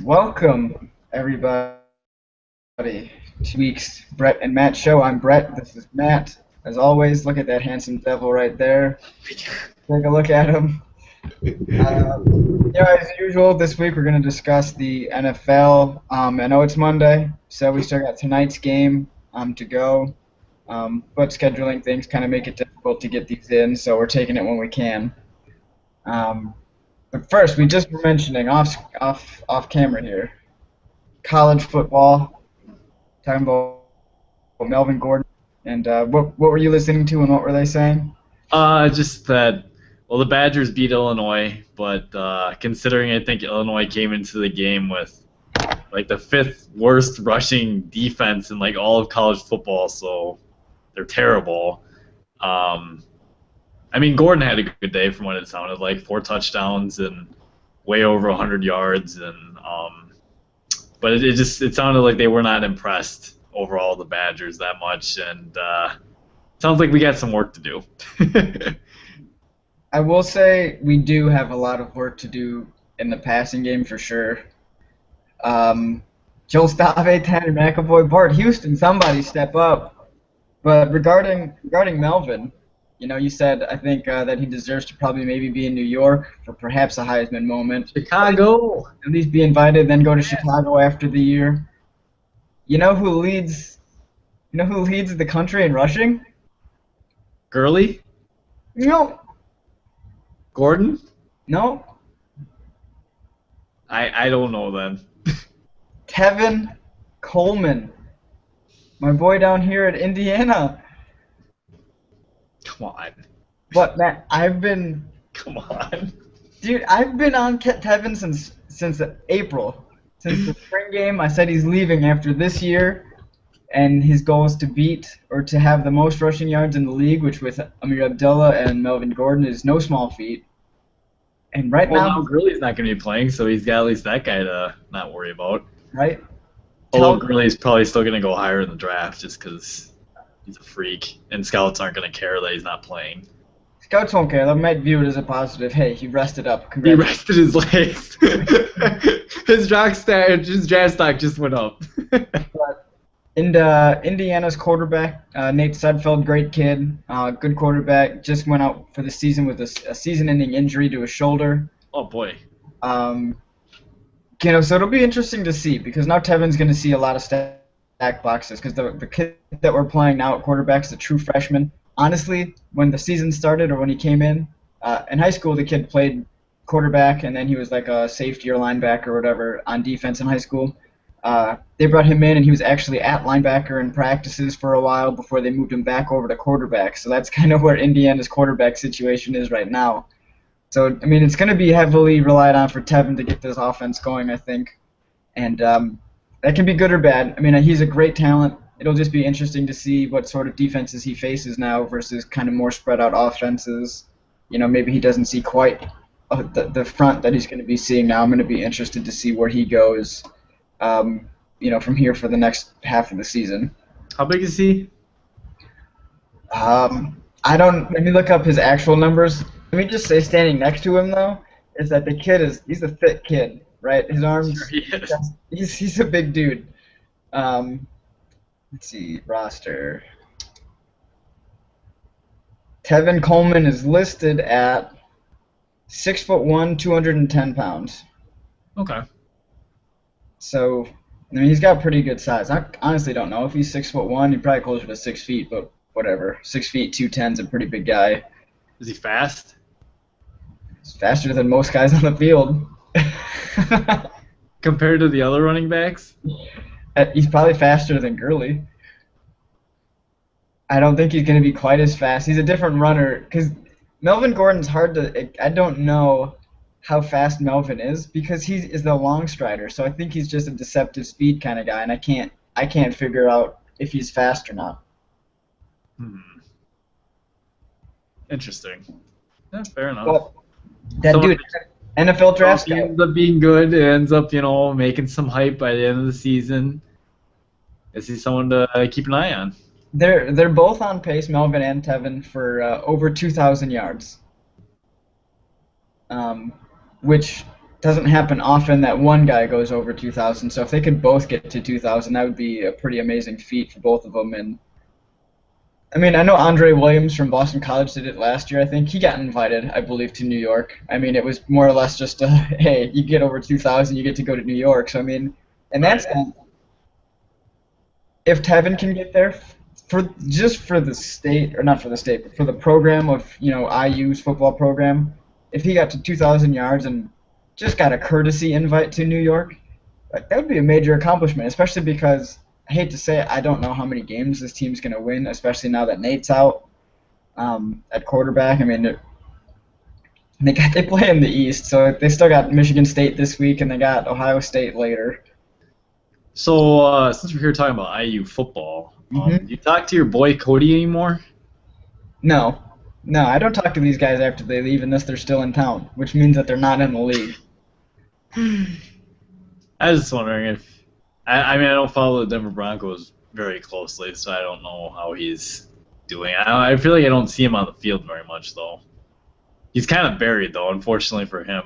Welcome, everybody, to this week's Brett and Matt show. I'm Brett. This is Matt. As always, look at that handsome devil right there. Take a look at him. As usual, this week we're going to discuss the NFL. I know it's Monday, so we still got tonight's game to go. But scheduling things kind of make it difficult to get these in, so we're taking it when we can. But first, we just were mentioning off camera here, college football. Talking about Melvin Gordon. And what were you listening to and what were they saying? Just that. Well, the Badgers beat Illinois, but considering I think Illinois came into the game with like the fifth worst rushing defense in like all of college football, so they're terrible. I mean, Gordon had a good day from what it sounded like, 4 touchdowns and way over 100 yards, and but it sounded like they were not impressed overall, the Badgers, that much, and sounds like we got some work to do. I will say we do have a lot of work to do in the passing game for sure. Joel Stave, Tanner McAvoy, Bart Houston, somebody step up. But regarding Melvin, you said I think that he deserves to probably maybe be in New York for perhaps a Heisman moment. Chicago. At least be invited, then go to Chicago after the year. You know who leads? You know who leads the country in rushing? Gurley? No, Gordon? no. I don't know then. Tevin Coleman, my boy down here at Indiana. Come on. But man, Come on. I've been on Tevin since April, since the spring game. I said he's leaving after this year, and his goal is to beat or to have the most rushing yards in the league, which with Amir Abdullah and Melvin Gordon is no small feat. And right now, Gurley's not going to be playing, so he's got at least that guy to not worry about. right? Although Gurley's probably still going to go higher in the draft just because he's a freak, and scouts aren't going to care that he's not playing. Scouts won't care. They might view it as a positive. Hey, he rested up. He rested his legs. his draft stock just went up. And Indiana's quarterback, Nate Sudfeld, great kid, good quarterback, just went out for the season with a season-ending injury to his shoulder. Oh boy. So it'll be interesting to see because now Tevin's going to see a lot of stack boxes because the kid that we're playing now at quarterback's a true freshman. Honestly, when the season started or when he came in high school, the kid played quarterback and then he was like a safety or linebacker or whatever on defense in high school. They brought him in, and he was actually at linebacker in practices for a while before they moved him back over to quarterback. So that's kind of where Indiana's quarterback situation is right now. So, I mean, it's going to be heavily relied on for Tevin to get this offense going, I think. And that can be good or bad. I mean, he's a great talent. It'll just be interesting to see what sort of defenses he faces now versus kind of more spread out offenses. Maybe he doesn't see quite the front that he's going to be seeing now. I'm going to be interested to see where he goes. From here for the next half of the season. How big is he? Let me look up his actual numbers. Let me just say, standing next to him though, is that he's a thick kid, right? His arms, Sure he is. he's a big dude. Let's see, roster. Tevin Coleman is listed at 6'1", 210 pounds. Okay. So, I mean, he's got pretty good size. I honestly don't know if he's 6'1". He's probably closer to 6 feet, but whatever. 6 feet, 210's a pretty big guy. Is he fast? He's faster than most guys on the field. Compared to the other running backs? He's probably faster than Gurley. I don't think he's going to be quite as fast. He's a different runner because Melvin Gordon's hard to. I don't know how fast Melvin is because he is the long strider. So I think he's just a deceptive speed kind of guy, and I can't figure out if he's fast or not. Interesting. Yeah, fair enough. But that dude, NFL draft He ends up being good. It ends up, making some hype by the end of the season. Is he someone to keep an eye on? They're both on pace, Melvin and Tevin, for over 2,000 yards. Which doesn't happen often that one guy goes over 2,000. So if they could both get to 2,000, that would be a pretty amazing feat for both of them. And I mean, I know Andre Williams from Boston College did it last year. I think he got invited, I believe, to New York. I mean, it was more or less just a, hey, you get over 2,000, you get to go to New York. So I mean, and Right. that's if Tevin can get there for just for the state, or not for the state, but for the program of IU's football program, if he got to 2,000 yards and just got a courtesy invite to New York, like, that would be a major accomplishment, especially because I hate to say it, I don't know how many games this team's going to win, especially now that Nate's out at quarterback. I mean, they play in the East, so they still got Michigan State this week, and they got Ohio State later. So since we're here talking about IU football, Hmm. you talk to your boy Cody anymore? No, no, I don't talk to these guys after they leave unless they're still in town, which means that they're not in the league. I was just wondering if I mean I don't follow the Denver Broncos very closely, so I don't know how he's doing. I feel like I don't see him on the field very much though. He's kind of buried though, unfortunately for him.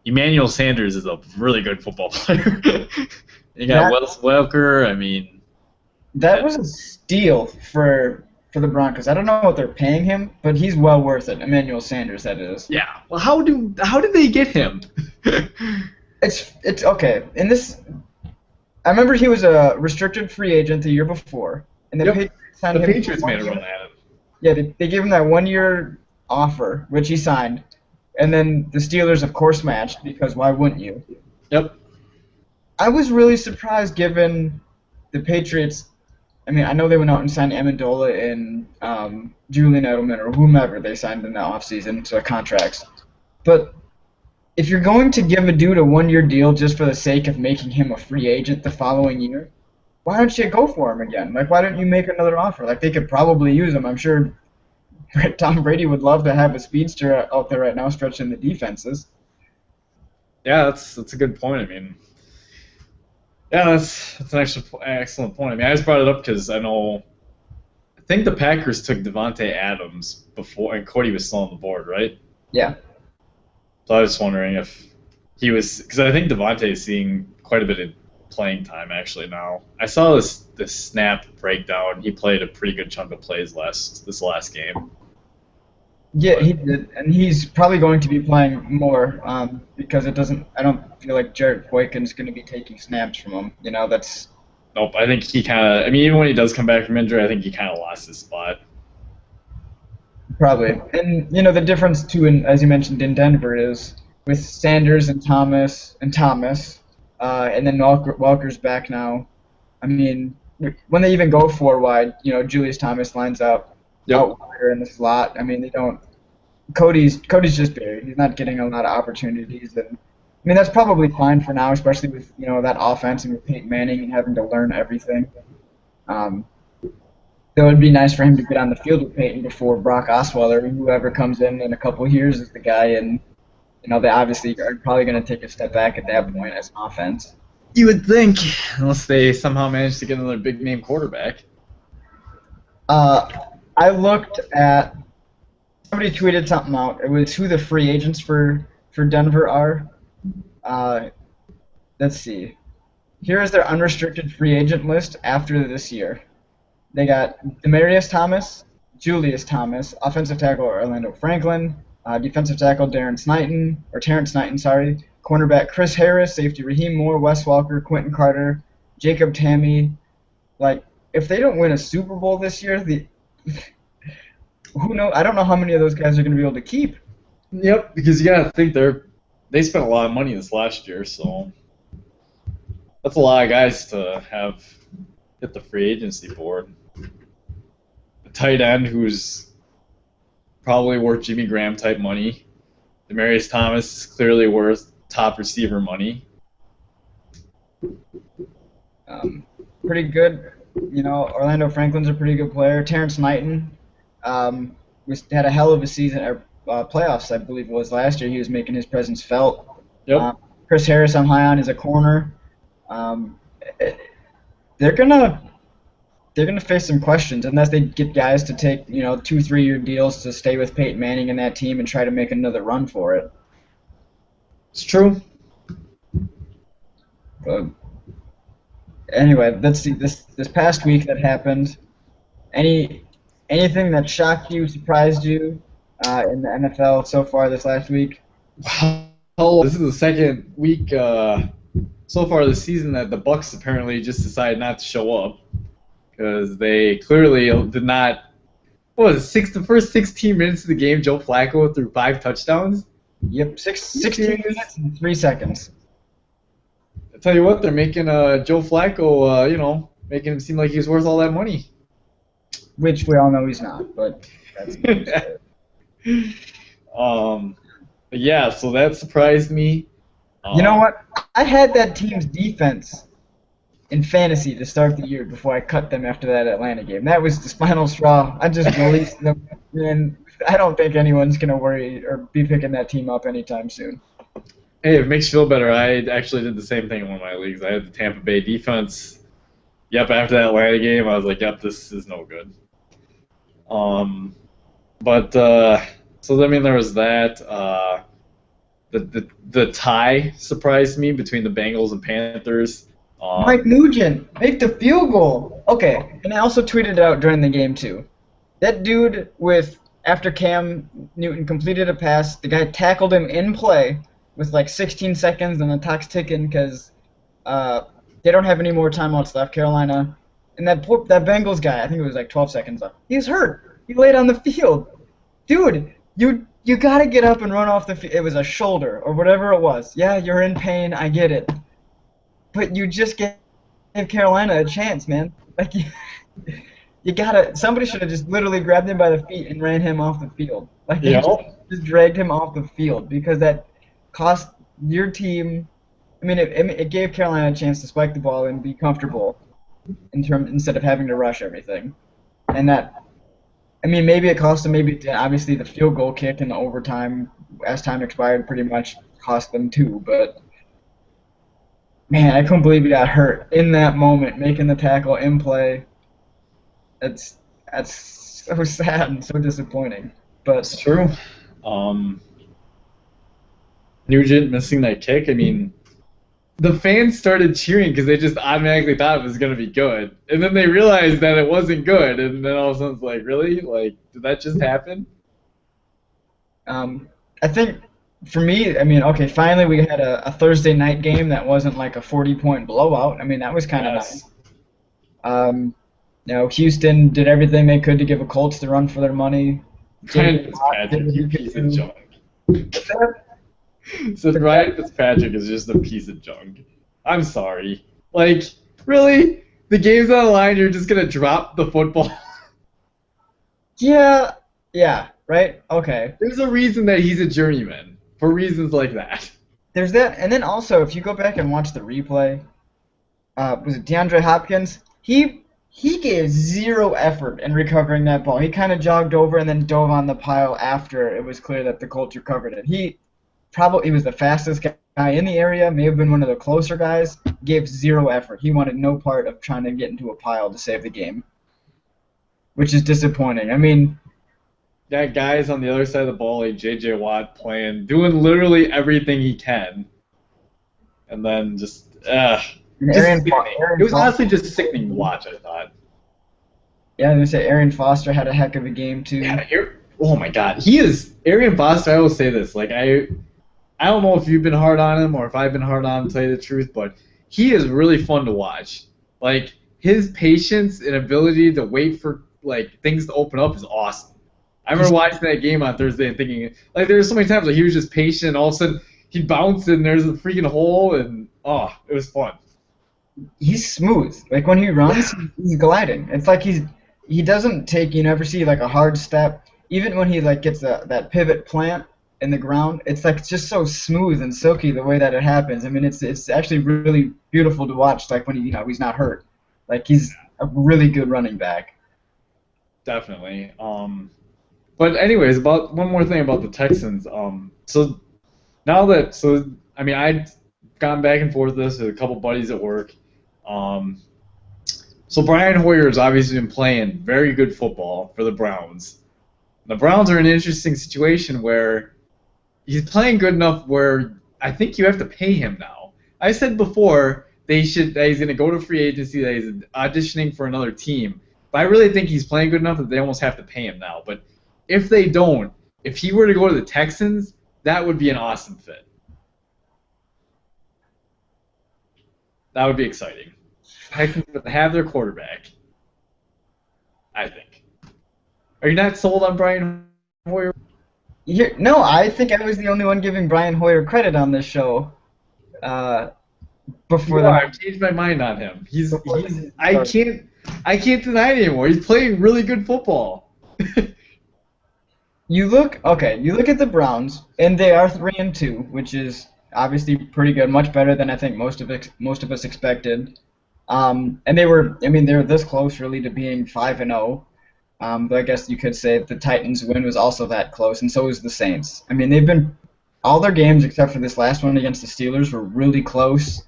Emmanuel Sanders is a really good football player. You got That Wes Welker. I mean, that was a steal for the Broncos. I don't know what they're paying him, but he's well worth it. Emmanuel Sanders, that is. yeah. Well, how did they get him? It's okay. In this, I remember he was a restricted free agent the year before, and the Yep. Patriots signed The him. For Patriots made a run at him. Yeah, they gave him that 1 year offer, which he signed, and then the Steelers, of course, matched because why wouldn't you? Yep. I was really surprised given the Patriots. I mean, I know they went out and signed Amendola and Julian Edelman or whomever they signed in the offseason to contracts. But if you're going to give a dude a 1 year deal just for the sake of making him a free agent the following year, why don't you go for him again? Like, why don't you make another offer? Like, they could probably use him. I'm sure Tom Brady would love to have a speedster out there right now stretching the defenses. Yeah, that's a good point. I mean, yeah, that's an excellent point. I mean, I just brought it up because I think the Packers took Devontae Adams before, and Cody was still on the board, right? Yeah. So I was wondering if he was, because I think Devontae is seeing quite a bit of playing time actually now. I saw this snap breakdown. He played a pretty good chunk of plays this last game. Yeah, But he did, and he's probably going to be playing more because it doesn't. I don't feel like Jarrett Boykin's going to be taking snaps from him. That's nope, I think he kind of. I mean, even when he does come back from injury, I think he kind of lost his spot. probably. And the difference too, as you mentioned in Denver, is with Sanders and Thomas, and then Welker's back now. I mean, when they even go four wide, Julius Thomas lines up Yep. out wider in the slot. I mean, they don't. Cody's just buried. He's not getting a lot of opportunities, and I mean that's probably fine for now, especially with that offense and with Peyton Manning and having to learn everything. Um, it would be nice for him to get on the field with Peyton before Brock Osweiler, or whoever comes in a couple of years, is the guy, and they obviously are probably going to take a step back at that point as an offense. You would think, unless they somehow manage to get another big name quarterback. Uh, I looked at somebody tweeted something out. It was who the free agents for Denver are. Uh, let's see. Here is their unrestricted free agent list after this year. They got Demarius Thomas, Julius Thomas, offensive tackle Orlando Franklin, defensive tackle Terrence Knighton, sorry, cornerback Chris Harris, safety Raheem Moore, Wes Welker, Quentin Carter, Jacob Tammy. Like, if they don't win a Super Bowl this year, who knows? I don't know how many of those guys are going to be able to keep. Yep, because you gotta think they spent a lot of money this last year, so that's a lot of guys to have hit the free agency board. A tight end who's probably worth Jimmy Graham type money. Demarius Thomas is clearly worth top receiver money. Pretty good. Orlando Franklin's a pretty good player. Terrence Knighton had a hell of a season, or playoffs, I believe it was last year. He was making his presence felt. Yep. Chris Harris, I'm high on as a corner. Um, it- they're gonna face some questions unless they get guys to take 2 3 year deals to stay with Peyton Manning and that team and try to make another run for it. It's true. But anyway, let's see. This past week that happened. Any anything that shocked you, surprised you in the NFL so far this last week? Well, this is the second week so far this season that the Bucks apparently just decided not to show up because they clearly did not. What was it, the first 16 minutes of the game, Joe Flacco threw 5 touchdowns? Yep, 16 minutes and 3 seconds. I tell you what, they're making Joe Flacco, making him seem like he's worth all that money. Which we all know he's not, but that's But yeah, so that surprised me. You know what? I had that team's defense in fantasy to start the year before I cut them after that Atlanta game. That was the final straw. I just released them, and I don't think anyone's going to worry or be picking that team up anytime soon. Hey, if it makes you feel better, I actually did the same thing in one of my leagues. I had the Tampa Bay defense. Yep, after that Atlanta game, I was like, yep, this is no good. So I mean, there was that. The tie surprised me between the Bengals and Panthers. Mike Nugent, make the field goal. Okay, and I also tweeted it out during the game too. That dude after Cam Newton completed a pass, the guy tackled him in play with like 16 seconds and the clock's ticking because they don't have any more timeouts left, Carolina. And that Bengals guy, I think it was like 12 seconds left. He was hurt. He laid on the field. Dude, you gotta get up and run off the field. It was a shoulder or whatever it was. Yeah, you're in pain. I get it. But you just gave Carolina a chance, man. Like you gotta. Somebody should have just literally grabbed him by the feet and ran him off the field. Like they just dragged him off the field because that cost your team. I mean, it gave Carolina a chance to spike the ball and be comfortable instead of having to rush everything. And that, I mean, maybe it cost them. Maybe it did. Obviously the field goal kick in the overtime as time expired pretty much cost them too. But man, I couldn't believe he got hurt in that moment, making the tackle in play. That's so sad and so disappointing. But it's true. Nugent missing that kick. I mean, the fans started cheering because they just automatically thought it was going to be good, and then they realized that it wasn't good, and then all of a sudden it's like, really? Like, did that just happen? I think for me, I mean, okay, finally we had a Thursday night game that wasn't like a 40-point blowout. I mean, that was kind of nice. Houston did everything they could to give the Colts the run for their money. Ryan Fitzpatrick, you piece of junk. So Ryan Fitzpatrick is just a piece of junk. I'm sorry. Like, really? The game's on the line, you're just going to drop the football? Yeah, right? Okay. There's a reason that he's a journeyman, for reasons like that. There's that, and then also, if you go back and watch the replay, was it DeAndre Hopkins? He gave zero effort in recovering that ball. He kind of jogged over and then dove on the pile after it was clear that the Colts recovered it. He was the fastest guy in the area, may have been one of the closer guys, gave zero effort. He wanted no part of trying to get into a pile to save the game, which is disappointing. I mean, that guy's on the other side of the ball, like J.J. Watt doing literally everything he can, and then it was honestly just sickening to watch, I thought. Yeah, I was going to say Arian Foster had a heck of a game, too. Yeah, oh, my God. He is – Arian Foster, I will say this. Like, I don't know if you've been hard on him or if I've been hard on him, to tell you the truth, but he is really fun to watch. Like, his patience and ability to wait for, like, things to open up is awesome. I remember watching that game on Thursday and thinking, like, there were so many times like he was just patient, and all of a sudden he'd bounce and there's a freaking hole, and, it was fun. He's smooth. Like, when he runs, he's gliding. It's like he doesn't take, you never see, like, a hard step. Even when he, like, gets that pivot plant in the ground, it's, like, just so smooth and silky the way that it happens. I mean, it's actually really beautiful to watch, like, when he's not hurt. Like, he's a really good running back. Definitely. But anyways, about one more thing about the Texans. So I'd gone back and forth with this with a couple buddies at work. So Brian Hoyer has obviously been playing very good football for the Browns. The Browns are in an interesting situation where he's playing good enough where I think you have to pay him now. I said before that he's going to go to free agency, that he's auditioning for another team. But I really think he's playing good enough that they almost have to pay him now. But if they don't, if he were to go to the Texans, that would be an awesome fit. That would be exciting. Texans would have their quarterback, I think. Are you not sold on Brian Hoyer? No, I think I was the only one giving Brian Hoyer credit on this show. Before that, I've changed my mind on him. I can't deny it anymore. He's playing really good football. You look at the Browns, and they are 3-2, which is obviously pretty good, much better than I think most of us expected. And they're this close really to being 5-0. But I guess you could say the Titans' win was also that close, and so was the Saints. I mean, they've been all their games except for this last one against the Steelers were really close.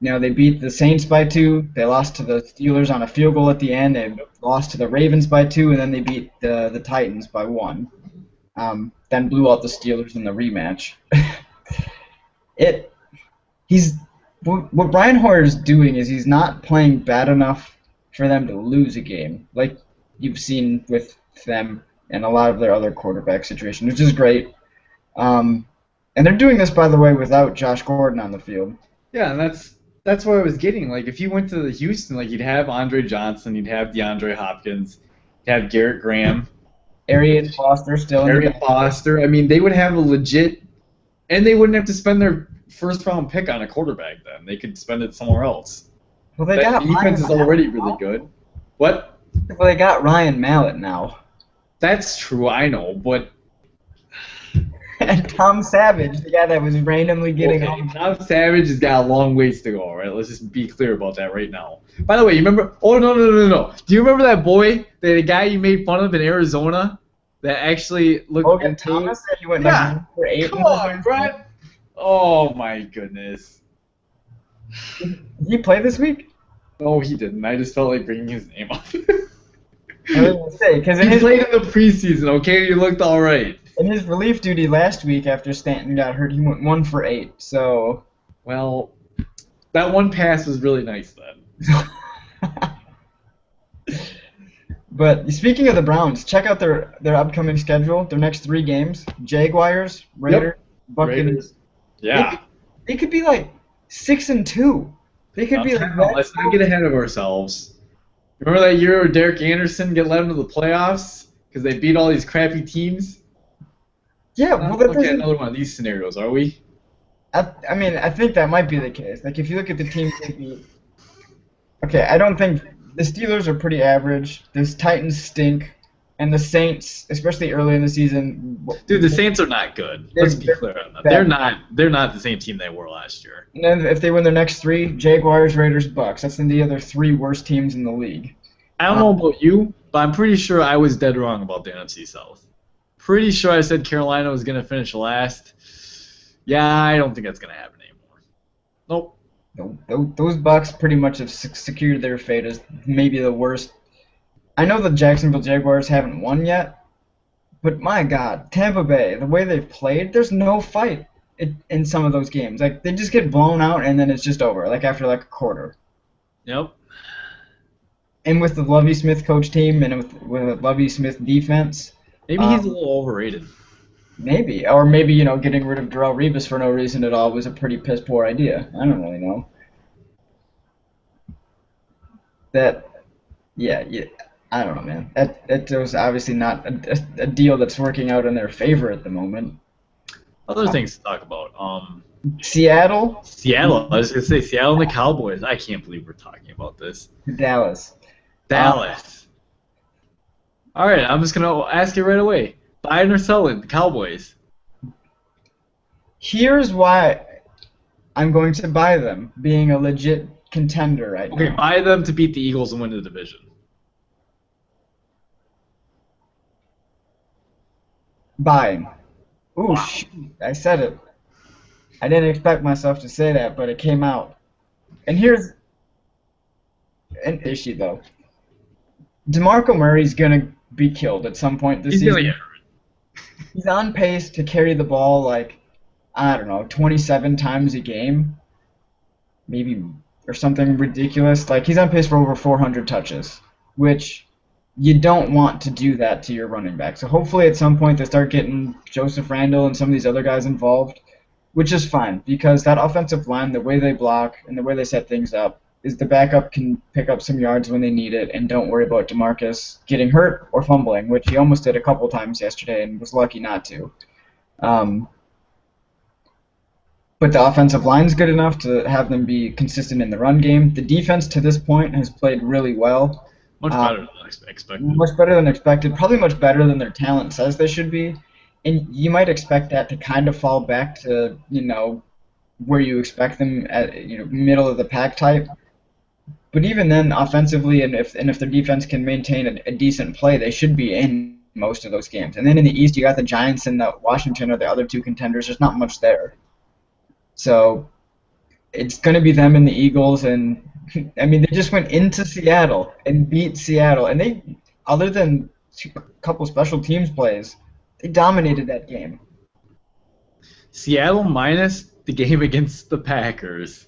They beat the Saints by 2. They lost to the Steelers on a field goal at the end. They lost to the Ravens by 2, and then they beat the Titans by 1. Then blew out the Steelers in the rematch. What Brian Hoyer is doing is he's not playing bad enough for them to lose a game, like you've seen with them and a lot of their other quarterback situations, which is great. And they're doing this, by the way, without Josh Gordon on the field. Yeah, and that's what I was getting. Like, if you went to Houston, like, you'd have Andre Johnson, you'd have DeAndre Hopkins, you'd have Garrett Graham. Arian Foster still in Arian Foster. I mean, they would have a legit, and they wouldn't have to spend their first-round pick on a quarterback then. They could spend it somewhere else. Well, they got defense is already really good. What? Well, they got Ryan Mallett now. That's true, I know, but... And Tom Savage, the guy that was randomly getting... Okay, Tom Savage has got a long ways to go, all right? Let's just be clear about that right now. By the way, you remember... Oh, no. Do you remember that boy, the guy you made fun of in Arizona, that actually looked... Logan Thomas said he went for 8. Come on, Brett. Oh, my goodness. Did he play this week? No, he didn't. I just felt like bringing his name up. I was going to say, because he played in the preseason, okay? He looked all right. In his relief duty last week after Stanton got hurt, he went 1 for 8, so... Well, that one pass was really nice then. But speaking of the Browns, check out their upcoming schedule. Their next 3 games: Jaguars, Raiders, Buccaneers. Yeah. They could be like 6-2. They could be like. Let's not get ahead of ourselves. Remember that year where Derek Anderson led them to the playoffs because they beat all these crappy teams? Yeah, well, that look at another one of these scenarios, are we? I mean, I think that might be the case. Like, if you look at the teams they beat. Okay, I don't think the Steelers are pretty average. The Titans stink, and the Saints, especially early in the season. Dude, the Saints are not good. Let's be clear on that. They're not the same team they were last year. And then if they win their next 3, Jaguars, Raiders, Bucks. That's the other 3 worst teams in the league. I don't know about you, but I'm pretty sure I was dead wrong about the NFC South. Pretty sure I said Carolina was going to finish last. Yeah, I don't think that's going to happen anymore. Nope. Those Bucks pretty much have secured their fate as maybe the worst. I know the Jacksonville Jaguars haven't won yet, but my God, Tampa Bay, the way they've played, there's no fight in some of those games. Like, they just get blown out and then it's just over, like after like a quarter. Yep. And with the Lovie Smith coach team and with a Lovie Smith defense. Maybe he's a little overrated. Maybe. Or maybe, getting rid of Darrelle Revis for no reason at all was a pretty piss-poor idea. I don't really know. Yeah, I don't know, man. That was obviously not a deal that's working out in their favor at the moment. Other things to talk about. Seattle. I was going to say Seattle and the Cowboys. I can't believe we're talking about this. Dallas. All right, I'm just going to ask you right away. Buying or selling the Cowboys? Here's why I'm going to buy them, being a legit contender right now. Okay, buy them to beat the Eagles and win the division. Buying. Ooh, wow. Shoot, I said it. I didn't expect myself to say that, but it came out. And here's an issue, though. DeMarco Murray's going to be killed at some point this season. He's He's on pace to carry the ball like I don't know, 27 times a game, maybe, or something ridiculous. Like he's on pace for over 400 touches, which you don't want to do that to your running back. So hopefully at some point they start getting Joseph Randle and some of these other guys involved, which is fine because that offensive line, the way they block and the way they set things up, is the backup can pick up some yards when they need it and don't worry about DeMarcus getting hurt or fumbling, which he almost did a couple times yesterday and was lucky not to. Um, but the offensive line's good enough to have them be consistent in the run game. The defense to this point has played really well. Much better than expected. Much better than expected. Probably much better than their talent says they should be. And you might expect that to kind of fall back to, where you expect them at, middle of the pack type. But even then, offensively, and if their defense can maintain a decent play, they should be in most of those games. And then in the East, you got the Giants and the Washington are the other two contenders. There's not much there. So it's going to be them and the Eagles, and I mean they just went into Seattle and beat Seattle, and they, other than a couple special teams plays, they dominated that game. Seattle minus the game against the Packers.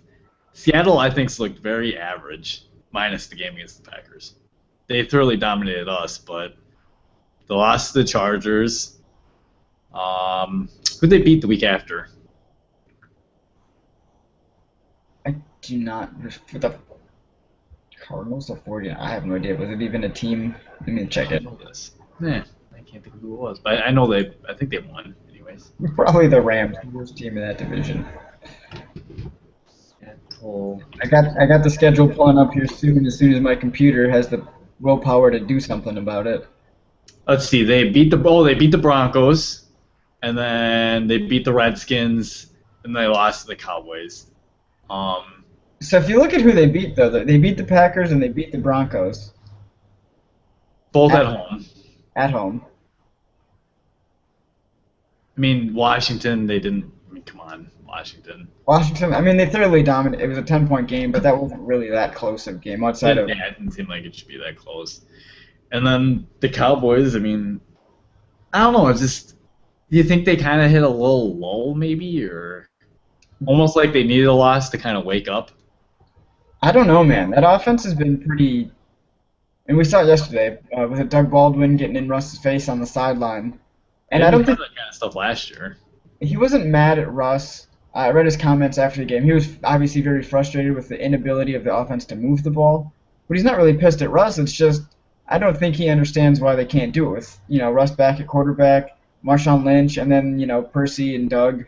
Seattle, I think, looked very average minus the game against the Packers. They thoroughly dominated us, but they lost to the Chargers. Who'd they beat the week after? I do not. For the Cardinals or 40, I have no idea. Was it even a team? Let me check it. I can't think of who it was, but I know they. I think they won, anyways. Probably the Rams, the worst team in that division. I got the schedule pulling up here soon. As soon as my computer has the willpower to do something about it. Let's see. They beat the Broncos, and then they beat the Redskins, and they lost to the Cowboys. So if you look at who they beat, though, they beat the Packers and they beat the Broncos. Both at home. At home. I mean, Washington, they didn't. I mean, come on, Washington. Washington, I mean, they thoroughly dominated. It was a 10-point game, but that wasn't really that close of a game outside of. Yeah, it didn't seem like it should be that close. And then the Cowboys, I mean, I don't know. It's just, do you think they kind of hit a little lull, maybe, or almost like they needed a loss to kind of wake up? I don't know, man. That offense has been pretty. And we saw it yesterday with Doug Baldwin getting in Russ's face on the sideline. And I don't think that kind of stuff last year. He wasn't mad at Russ. I read his comments after the game. He was obviously very frustrated with the inability of the offense to move the ball. But he's not really pissed at Russ. It's just I don't think he understands why they can't do it with, Russ back at quarterback, Marshawn Lynch, and then, Percy and Doug,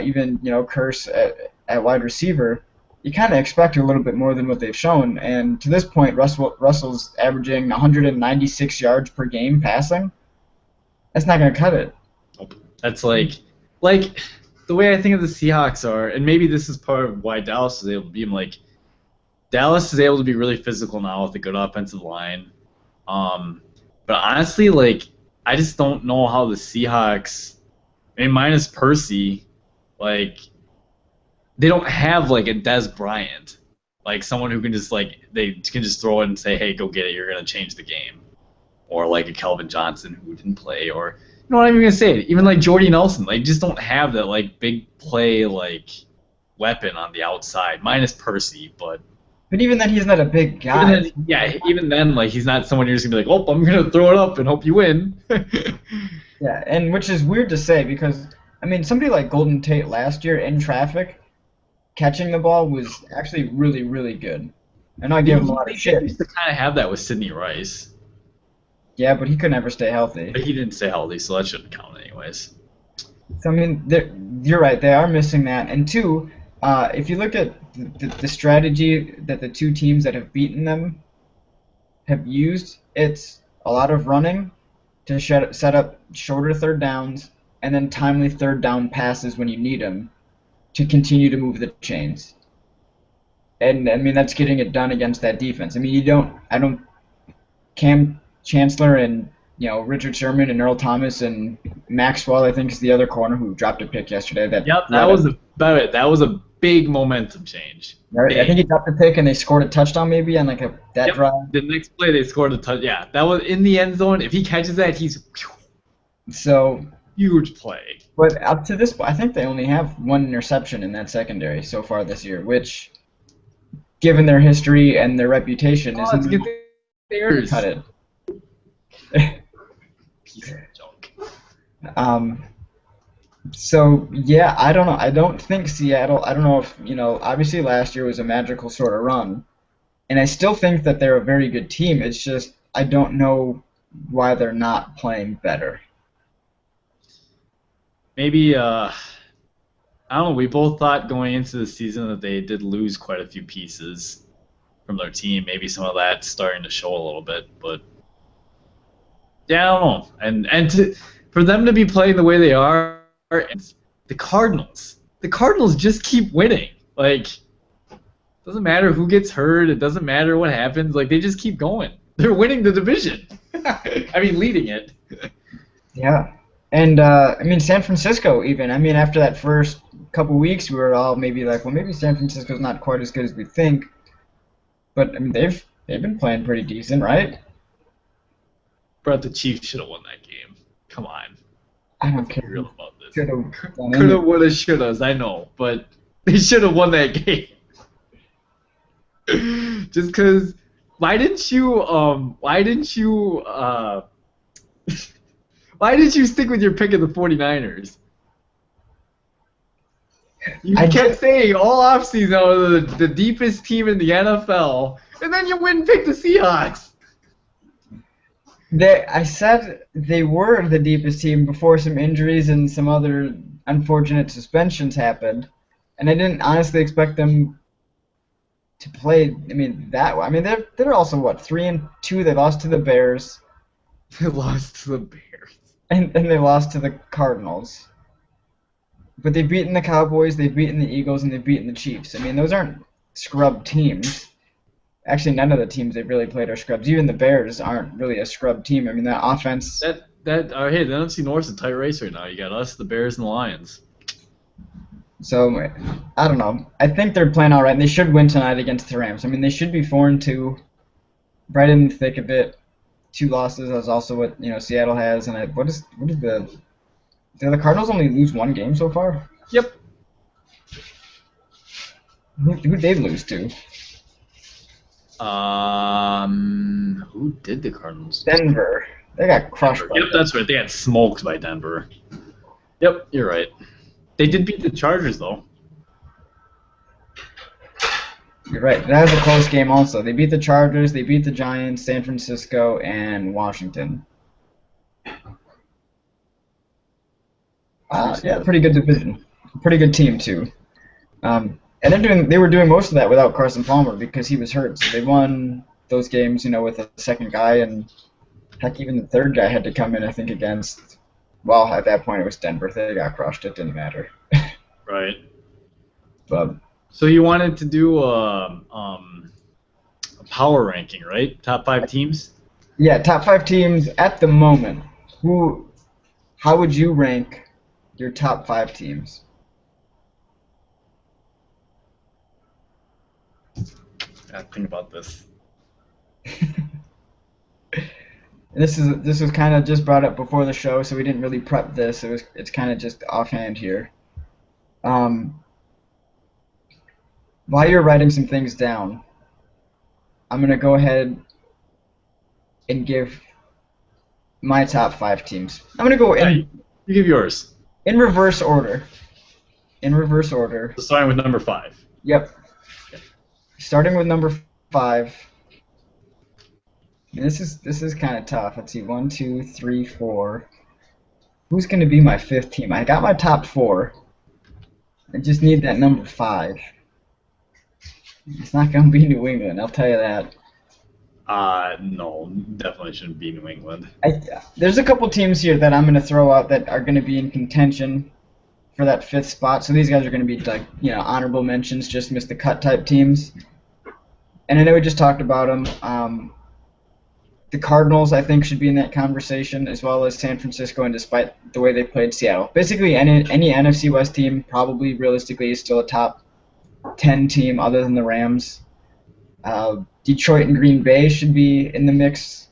even, Curse at wide receiver. You kind of expect a little bit more than what they've shown. And to this point, Russell's averaging 196 yards per game passing. That's not going to cut it. That's like the way I think of the Seahawks are, and maybe this is part of why Dallas is able to beat them. Like Dallas is able to be really physical now with a good offensive line. But honestly, I just don't know how the Seahawks, I mean, minus Percy, they don't have a Dez Bryant, someone who can just they can just throw it and say, hey, go get it, you're gonna change the game, or a Kelvin Johnson who didn't play, or you know what I'm even gonna say, even Jordy Nelson, just don't have that big play weapon on the outside, minus Percy, but. But even then, he's not a big guy. Even then, he's not someone you're just gonna be oh, I'm gonna throw it up and hope you win. Yeah, and which is weird to say because I mean, somebody like Golden Tate last year in traffic, catching the ball was actually really, really good. And I give him a lot of shit. He used to kind of have that with Sidney Rice. Yeah, but he could never stay healthy. But he didn't stay healthy, so that shouldn't count anyways. So I mean, you're right. They are missing that, and two. If you look at the strategy that the two teams that have beaten them have used, it's a lot of running to set up shorter third downs and then timely third down passes when you need them to continue to move the chains. And, I mean, that's getting it done against that defense. I mean, Cam Chancellor and, Richard Sherman and Earl Thomas and Maxwell, I think, is the other corner who dropped a pick yesterday. That was a big momentum change. Right? I think he dropped a pick and they scored a touchdown maybe on that drive. The next play they scored a touchdown. Yeah, that was in the end zone. If he catches that, he's so huge play. But up to this point, I think they only have one interception in that secondary so far this year, which, given their history and their reputation, Oh, is that's a good not thing. going to cut Bears. it. Piece of junk. um, so yeah, I don't know. I don't think Seattle. I don't know if Obviously, last year was a magical sort of run, and I still think that they're a very good team. It's just I don't know why they're not playing better. Maybe I don't know. We both thought going into the season that they did lose quite a few pieces from their team. Maybe some of that's starting to show a little bit, but yeah, I don't know. For them to be playing the way they are, and the Cardinals just keep winning. Like, doesn't matter who gets hurt. It doesn't matter what happens. Like, they just keep going. They're winning the division. I mean, leading it. Yeah. And I mean San Francisco even. I mean after that first couple weeks we were all maybe like, well maybe San Francisco's not quite as good as we think. But I mean they've been playing pretty decent, right? But the Chiefs should have won that game. Come on. I don't Let's be care who real about this. could have done Coulda, any. woulda, shouldas. I know, but they should have won that game. Just because. Why didn't you? Why didn't you? Why didn't you stick with your pick of the 49ers? You I kept did. saying all offseason, oh, the deepest team in the NFL, and then you went and picked the Seahawks. I said they were the deepest team before some injuries and some other unfortunate suspensions happened, and I didn't honestly expect them to play. I mean that. I mean they're also what 3-2. They lost to the Bears, They lost to the Bears. and they lost to the Cardinals. But they've beaten the Cowboys, they've beaten the Eagles, and they've beaten the Chiefs. I mean, those aren't scrub teams. Actually, none of the teams they've really played are scrubs. Even the Bears aren't really a scrub team. I mean, that offense. Hey, the NFC North's a tight race right now. You got us, the Bears, and the Lions. So, I don't know. I think they're playing all right, and they should win tonight against the Rams. I mean, they should be 4-2, right in the thick of it. 2 losses is also what Seattle has. And what is the? Do the Cardinals only lose 1 game so far? Yep. Who'd they lose to? Who did the Cardinals? Denver. They got crushed. Denver. Yep, that's right. They got smoked by Denver. Yep, you're right. They did beat the Chargers though. You're right. That was a close game also. They beat the Chargers, they beat the Giants, San Francisco, and Washington. Yeah, pretty good division. Pretty good team too. And they were doing most of that without Carson Palmer because he was hurt. So they won those games, with a second guy, and heck, even the third guy had to come in, I think, against. Well, at that point it was Denver. They got crushed. It didn't matter. Right. But So you wanted to do a power ranking, right? Top 5 teams. yeah, top 5 teams at the moment. How would you rank your top 5 teams? Gotta think about this. This was kind of just brought up before the show, so we didn't really prep this. It's kind of just offhand here. While you're writing some things down, I'm gonna go ahead and give my top 5 teams. I'm gonna go Yeah, you give yours. in reverse order. In reverse order. So starting with number 5. Yep. Starting with number 5. And this is kind of tough. Let's see, 1, 2, 3, 4. Who's going to be my 5th team? I got my top 4. I just need that number 5. It's not going to be New England, I'll tell you that. No, definitely shouldn't be New England. There's a couple teams here that I'm going to throw out that are going to be in contention for that 5th spot. So these guys are going to be like, honorable mentions, just missed the cut type teams. And I know we just talked about them. The Cardinals, I think, should be in that conversation, as well as San Francisco, and despite the way they played Seattle. Basically, any NFC West team probably realistically is still a top 10 team other than the Rams. Detroit and Green Bay should be in the mix.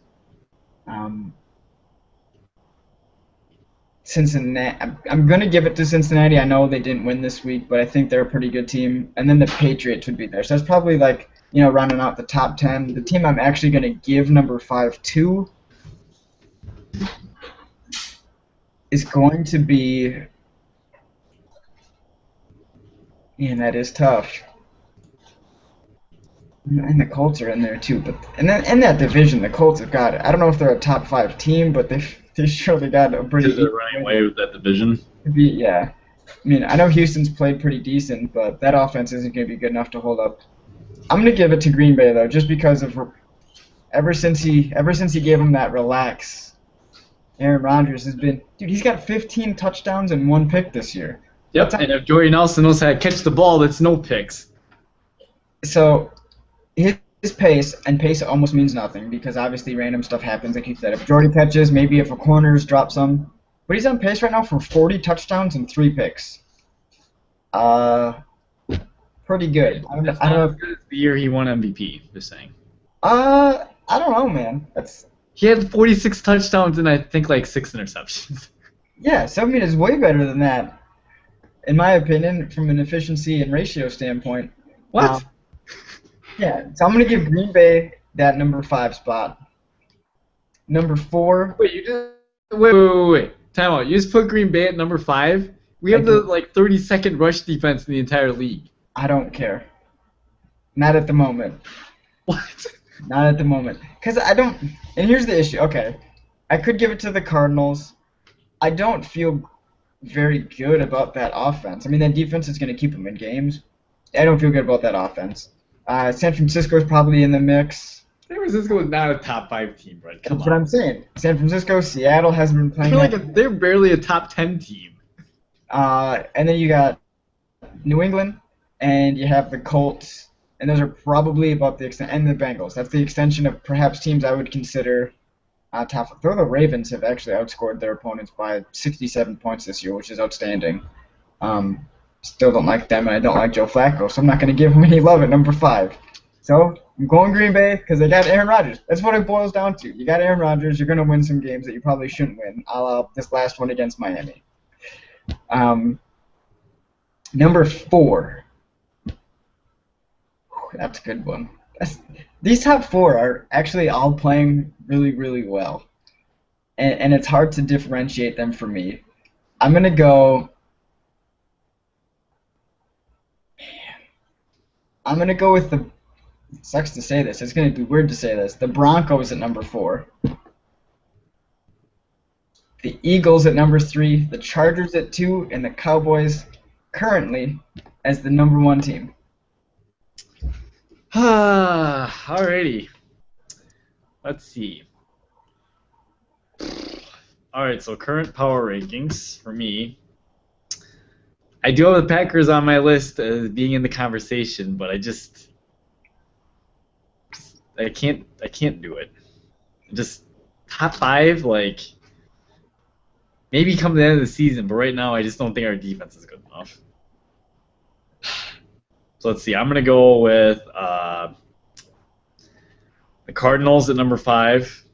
Cincinnati. I'm going to give it to Cincinnati. I know they didn't win this week, but I think they're a pretty good team. And then the Patriots would be there. So it's probably like, rounding out the top 10. The team I'm actually going to give number 5 to is going to be, man, that is tough. And the Colts are in there too, but and then in that division, the Colts have got. I don't know if they're a top 5 team, but they surely got a pretty. Is it running away with that division? Yeah, I mean, I know Houston's played pretty decent, but that offense isn't going to be good enough to hold up. I'm going to give it to Green Bay though, just because of ever since he gave him that relax. Aaron Rodgers has been, dude. He's got 15 touchdowns and 1 pick this year. Yep, and if Jordy Nelson knows how to catch the ball, that's no picks. So. His pace almost means nothing because obviously random stuff happens. Like you said, if Jordy catches, maybe if a corner's drop some. But he's on pace right now for 40 touchdowns and 3 picks. Pretty good. I don't know if the year he won MVP. Just saying. I don't know, man. He had 46 touchdowns and I think like 6 interceptions. Yeah, so I mean it's way better than that, in my opinion, from an efficiency and ratio standpoint. What? Yeah, so I'm going to give Green Bay that number 5 spot. Number 4. Wait. Time out. You just put Green Bay at number 5? We have the 32nd rush defense in the entire league. I don't care. Not at the moment. What? Not at the moment. Because I don't... And here's the issue. Okay. I could give it to the Cardinals. I don't feel very good about that offense. I mean, that defense is going to keep them in games. I don't feel good about that offense. San Francisco is probably in the mix. San Francisco is not a top 5 team, right? That's what I'm saying. San Francisco, Seattle hasn't been playing. I feel like they're barely a top 10 team. And then you got New England, and you have the Colts, and those are probably about the extent, and the Bengals. That's the extension of perhaps teams I would consider top. Though the Ravens have actually outscored their opponents by 67 points this year, which is outstanding. Still don't like them, and I don't like Joe Flacco, so I'm not going to give him any love at number 5. So I'm going Green Bay because they got Aaron Rodgers. That's what it boils down to. You got Aaron Rodgers, you're going to win some games that you probably shouldn't win, a la this last one against Miami. Number 4. That's a good one. These top 4 are actually all playing really, really well, and it's hard to differentiate them for me. I'm going to go... I'm going to go with the... It sucks to say this. It's going to be weird to say this. The Broncos at number 4. The Eagles at number 3. The Chargers at 2. And the Cowboys currently as the number 1 team. Alrighty. Let's see. Alright, so current power rankings for me. I do have the Packers on my list as being in the conversation, but I can't do it. Just top 5, like maybe come to the end of the season, but right now I just don't think our defense is good enough. So let's see. I'm gonna go with the Cardinals at number 5,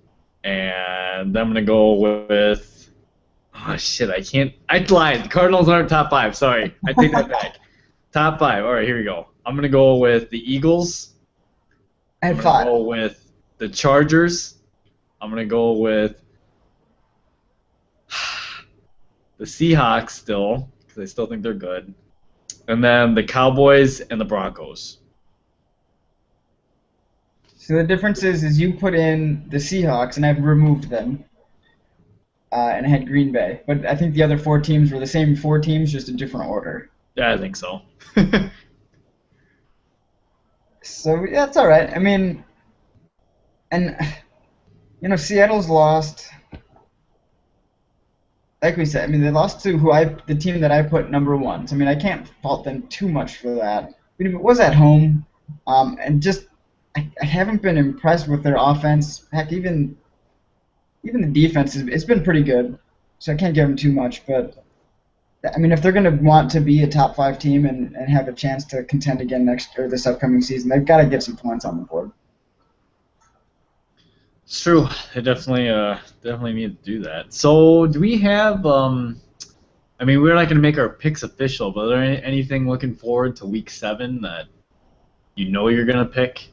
and I'm gonna go with. Oh shit! I lied. The Cardinals aren't top 5. Sorry, I take that back. Top 5. All right, here we go. I'm gonna go with the Eagles. At I'm 5. gonna go with the Chargers. I'm gonna go with the Seahawks still, because I still think they're good. And then the Cowboys and the Broncos. So the difference is you put in the Seahawks, and I've removed them. And I had Green Bay. But I think the other 4 teams were the same 4 teams, just in different order. Yeah, I think so. So that's all right. I mean, and Seattle's lost. Like we said, I mean, they lost to the team that I put number 1. So I mean, I can't fault them too much for that. But it was at home, and just I haven't been impressed with their offense. Heck, even the defense it's been pretty good. So I can't give them too much. But I mean, if they're going to want to be a top 5 team and have a chance to contend again this upcoming season, they've got to get some points on the board. It's true. They definitely need to do that. So, do we have I mean, we're not going to make our picks official, but are there anything looking forward to week 7 that you know you're going to pick?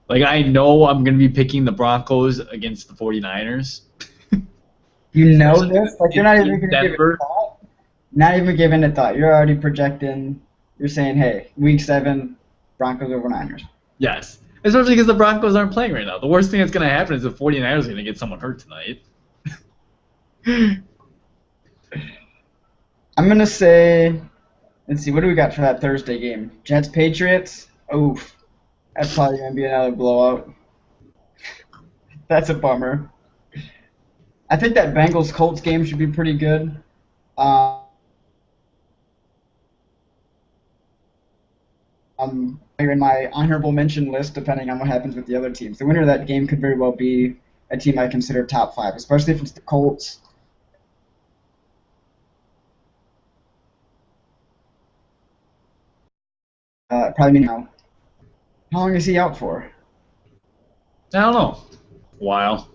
Like, I know I'm going to be picking the Broncos against the 49ers, You know especially this? Like you're not even in gonna give it Denver. thought. Not even giving it thought. You're already projecting. You're saying, hey, week 7, Broncos over Niners. Yes. Especially because the Broncos aren't playing right now. The worst thing that's going to happen is the 49ers are going to get someone hurt tonight. I'm gonna say, let's see, what do we got for that Thursday game? Jets Patriots. Oof, that's probably gonna be another blowout. That's a bummer. I think that Bengals Colts game should be pretty good. Um, in my honorable mention list, depending on what happens with the other teams. The winner of that game could very well be a team I consider top 5, especially if it's the Colts. Probably now. How long is he out for? I don't know. While.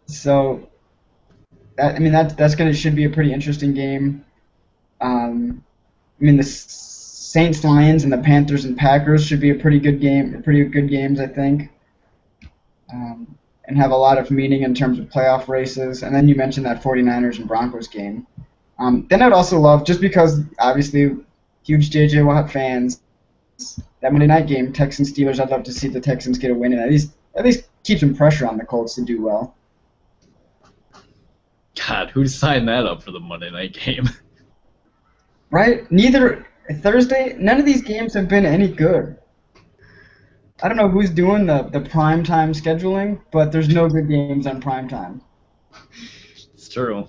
So, that's gonna should be a pretty interesting game. The Saints, Lions, and the Panthers and Packers should be a pretty good game. Pretty good games, I think, and have a lot of meaning in terms of playoff races. And then you mentioned that 49ers and Broncos game. Then I'd also love, just because obviously huge J.J. Watt fans, that Monday night game, Texans Steelers. I'd love to see the Texans get a win and at least keep some pressure on the Colts to do well. God, who signed that up for the Monday night game? Right? Neither Thursday. None of these games have been any good. I don't know who's doing the prime time scheduling, but there's no good games on prime time. It's true.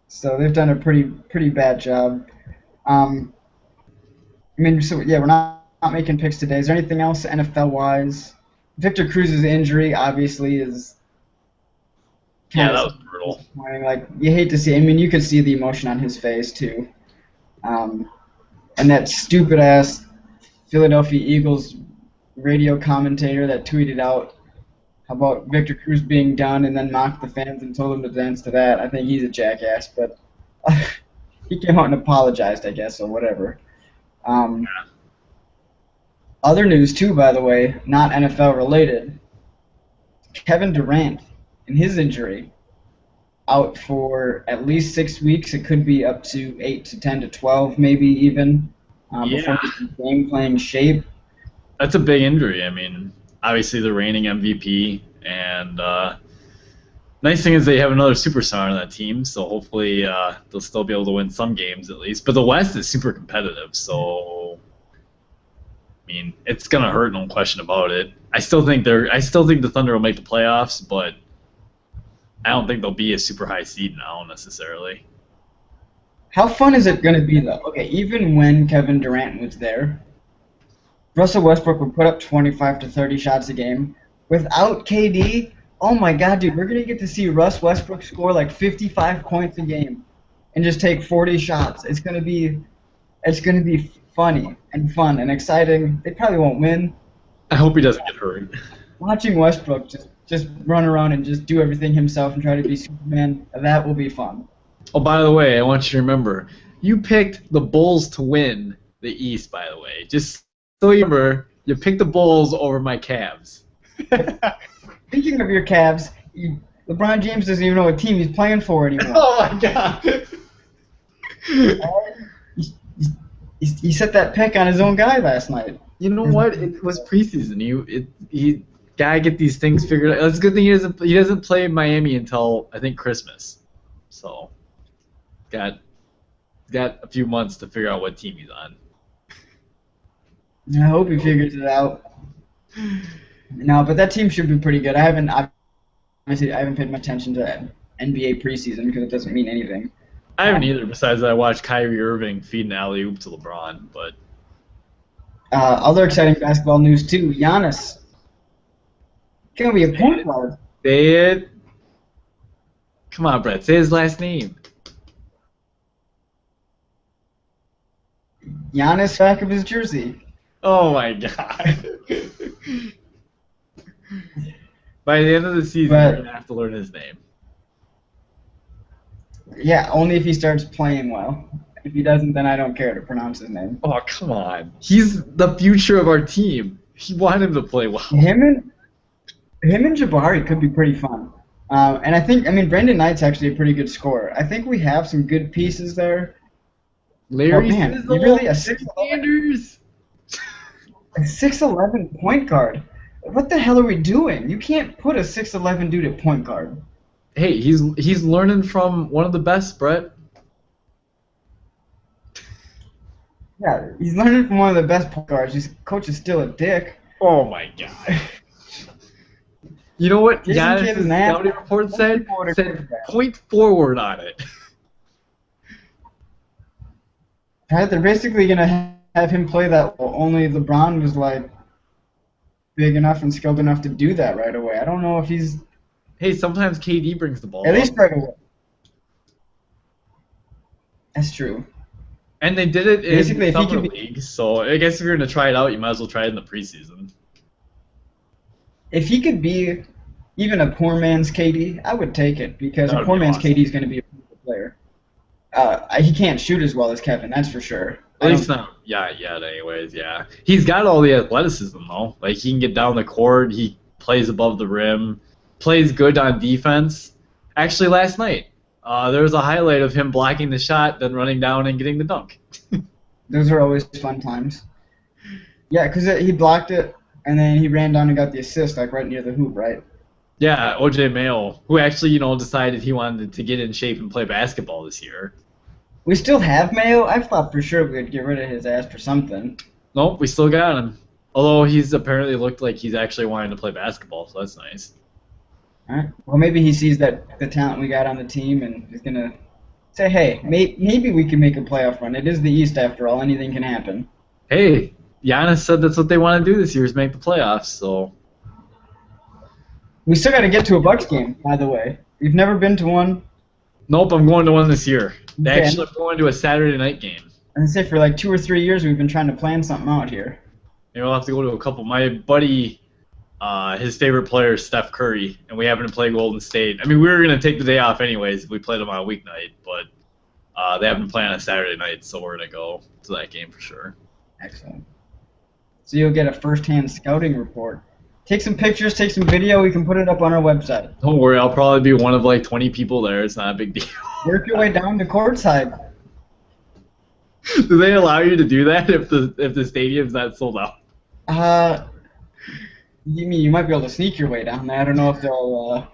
So they've done a pretty bad job. So yeah, we're not making picks today. Is there anything else NFL wise? Victor Cruz's injury obviously is Yeah, kind that of was brutal. disappointing. Like you hate to see. You could see the emotion on his face too. And that stupid ass Philadelphia Eagles radio commentator that tweeted out about Victor Cruz being done and then mocked the fans and told them to dance to that. I think he's a jackass, but he came out and apologized, I guess, or whatever. Other news too, by the way, not NFL related. Kevin Durant and his injury out for at least 6 weeks. It could be up to 8 to 10 to 12, maybe even before he's in game playing shape. That's a big injury. I mean, obviously the reigning MVP, and nice thing is they have another superstar on that team, so hopefully they'll still be able to win some games at least. But the West is super competitive, so I mean, it's gonna hurt, no question about it. I still think the Thunder will make the playoffs, but I don't think they'll be a super high seed now necessarily. How fun is it going to be, though? Okay, even when Kevin Durant was there, Russell Westbrook would put up 25 to 30 shots a game. Without KD, oh my God, dude, we're going to get to see Russ Westbrook score like 55 points a game and just take 40 shots. It's going to be funny and fun and exciting. They probably won't win. I hope he doesn't get hurt. Watching Westbrook just run around and just do everything himself and try to be Superman, that will be fun. Oh, by the way, I want you to remember, you picked the Bulls to win the East, by the way. Just so you remember, you picked the Bulls over my Cavs. Speaking of your Cavs, LeBron James doesn't even know what team he's playing for anymore. Oh, my God. He set that pick on his own guy last night. You know what? It was preseason. He gotta get these things figured out. It's a good thing he doesn't play Miami until I think Christmas. So got a few months to figure out what team he's on. I hope he figures it out. No, but that team should be pretty good. I haven't paid much attention to NBA preseason because it doesn't mean anything. I haven't either. Besides, I watched Kyrie Irving feed an alley oop to LeBron. But other exciting basketball news too. Giannis gonna be a point guard. Say it. Come on, Brett. Say his last name. Giannis, back of his jersey. Oh my god. By the end of the season, you're But gonna have to learn his name. yeah, only if he starts playing well. If he doesn't, then I don't care to pronounce his name. Oh, come on. He's the future of our team. You want him to play well. Him and Jabari could be pretty fun. And I mean, Brandon Knight's actually a pretty good scorer. I think we have some good pieces there. Oh Larry man, Sizzle, you really Sanders. a 6'11" point guard. What the hell are we doing? You can't put a 6'11" dude at point guard. Hey, he's learning from one of the best, Brett. Yeah, he's learning from one of the best point guards. His coach is still a dick. Oh my god. You know what Jason Giannis' Kidd is an ass. scouting report said? Point Said forward. point forward on it. Right, they're basically gonna have him play that. Well, only LeBron was like big enough and skilled enough to do that right away. I don't know if he's Hey, sometimes KD brings the ball at up. least right away. That's true. And they did it in Basically, if he summer can be- league, so I guess if you're gonna try it out, you might as well try it in the preseason. If he could be even a poor man's KD, I would take it because That a would poor be man's awesome. KD is going to be a pretty good player. He can't shoot as well as Kevin, that's for sure. At least not yet, anyways, yeah. He's got all the athleticism, though. Like, he can get down the court, he plays above the rim, plays good on defense. Actually, last night, there was a highlight of him blocking the shot, then running down and getting the dunk. Those are always fun times. Yeah, because he blocked it, and then he ran down and got the assist, like right near the hoop, right? Yeah, OJ Mayo, who actually, decided he wanted to get in shape and play basketball this year. We still have Mayo. I thought for sure we'd get rid of his ass for something. Nope, we still got him. Although he's apparently looked like he's actually wanting to play basketball, so that's nice. All right. Well, maybe he sees that the talent we got on the team and is gonna say, "Hey, maybe we can make a playoff run. It is the East after all. Anything can happen." Hey, Giannis said that's what they want to do this year is make the playoffs, so... We still got to get to a Bucks game, by the way. We've never been to one. Nope, I'm going to one this year. Okay. Actually, I'm going to a Saturday night game. And say for like 2 or 3 years we've been trying to plan something out here. Maybe I'll have to go to a couple. My buddy, his favorite player is Steph Curry, and we happen to play Golden State. I mean, we were going to take the day off anyways if we played them on a weeknight, but they happen to play on a Saturday night, so we're going to go to that game for sure. Excellent. So you'll get a first-hand scouting report. Take some pictures, take some video. We can put it up on our website. Don't worry, I'll probably be one of like 20 people there. It's not a big deal. Work your way down to courtside. Do they allow you to do that if the stadium's not sold out? You mean you might be able to sneak your way down there? I don't know if they'll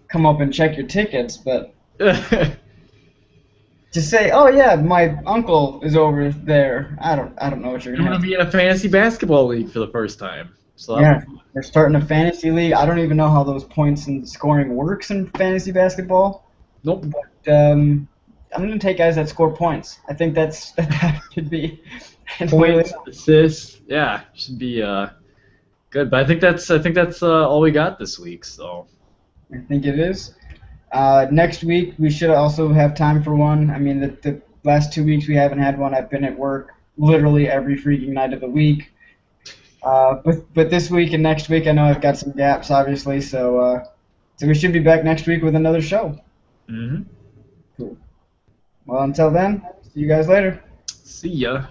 come up and check your tickets, but just say, "Oh yeah, my uncle is over there." I don't know what you're I'm gonna. going to be in a fantasy basketball league for the first time. So Yeah, they're starting a fantasy league. I don't even know how those points and scoring works in fantasy basketball. Nope. But I'm gonna take guys that score points. I think that should be. Points, assists, yeah, should be good. But I think that's all we got this week. So I think it is. Next week we should also have time for one. I mean, the last 2 weeks we haven't had one. I've been at work literally every freaking night of the week. But this week and next week I know I've got some gaps, obviously. So we should be back next week with another show. Mm-hmm. Cool. Well, until then, see you guys later. See ya.